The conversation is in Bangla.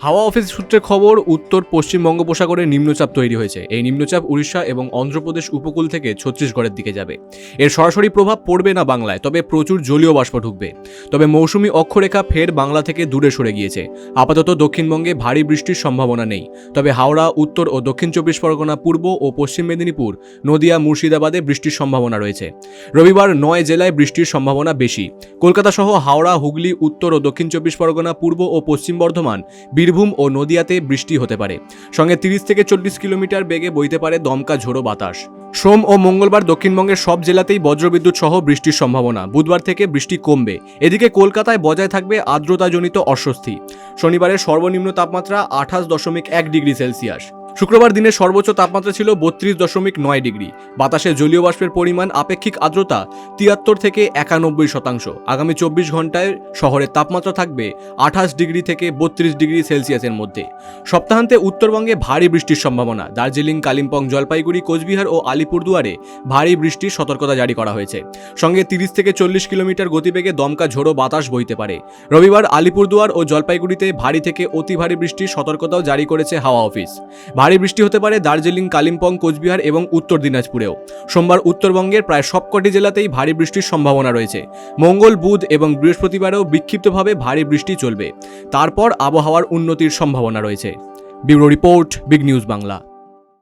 হাওয়া অফিস সূত্রে খবর, উত্তর পশ্চিম বঙ্গোপসাগরে নিম্নচাপ তৈরি হয়েছে। এই নিম্নচাপ উড়িষ্যা এবং অন্ধ্রপ্রদেশ উপকূল থেকে ছত্তিশগড়ের দিকে যাবে। এর সরাসরি প্রভাব পড়বে না বাংলায়, তবে প্রচুর জলীয় বাষ্প ঢুকবে। তবে মৌসুমী অক্ষরেখা ফের বাংলা থেকে দূরে সরে গিয়েছে। আপাতত দক্ষিণবঙ্গে ভারী বৃষ্টির সম্ভাবনা নেই, তবে হাওড়া, উত্তর ও দক্ষিণ চব্বিশ পরগনা, পূর্ব ও পশ্চিম মেদিনীপুর, নদিয়া, মুর্শিদাবাদে বৃষ্টির সম্ভাবনা রয়েছে। রবিবার 9 জেলায় বৃষ্টির সম্ভাবনা বেশি। কলকাতা সহ হাওড়া, হুগলি, উত্তর ও দক্ষিণ চব্বিশ পরগনা, পূর্ব ও পশ্চিম বর্ধমান, বীরভূম ও নদিয়াতে বৃষ্টি হতে পারে। সঙ্গে 30 থেকে 40 কিলোমিটার বেগে বইতে পারে দমকা ঝোড়ো বাতাস। সোম ও মঙ্গলবার দক্ষিণবঙ্গের সব জেলাতেই বজ্রবিদ্যুৎ সহ বৃষ্টির সম্ভাবনা। বুধবার থেকে বৃষ্টি কমবে। এদিকে কলকাতায় বজায় থাকবে আর্দ্রতাজনিত অস্বস্তি। শনিবারের সর্বনিম্ন তাপমাত্রা 28.1 ডিগ্রি সেলসিয়াস। শুক্রবার দিনের সর্বোচ্চ তাপমাত্রা ছিল 32.9 ডিগ্রি। বাতাসে জলীয় বাষ্পের পরিমাণ, আপেক্ষিক আর্দ্রতা 73 থেকে 91%। আগামী 24 ঘন্টায় শহরের তাপমাত্রা থাকবে 28 ডিগ্রি থেকে 32 ডিগ্রি সেলসিয়াসের মধ্যে। সপ্তাহান্তে উত্তরবঙ্গে ভারী বৃষ্টির সম্ভাবনা। দার্জিলিং, কালিম্পং, জলপাইগুড়ি, কোচবিহার ও আলিপুরদুয়ারে ভারী বৃষ্টির সতর্কতা জারি করা হয়েছে। সঙ্গে 30 থেকে 40 কিলোমিটার গতিবেগে দমকা ঝোড়ো বাতাস বইতে পারে। রবিবার আলিপুরদুয়ার ও জলপাইগুড়িতে ভারী থেকে অতি ভারী বৃষ্টির সতর্কতাও জারি করেছে হাওয়া অফিস। ভারী বৃষ্টি হতে পারে দার্জিলিং, কালিম্পং, কোচবিহার এবং উত্তর দিনাজপুরেও। সোমবার উত্তরবঙ্গের প্রায় সবকটি জেলাতেই ভারী বৃষ্টির সম্ভাবনা রয়েছে। মঙ্গল, বুধ এবং বৃহস্পতিবারেও বিক্ষিপ্তভাবে ভারী বৃষ্টি চলবে। তারপর আবহাওয়ার উন্নতির সম্ভাবনা রয়েছে। Bureau report, big news Bangla.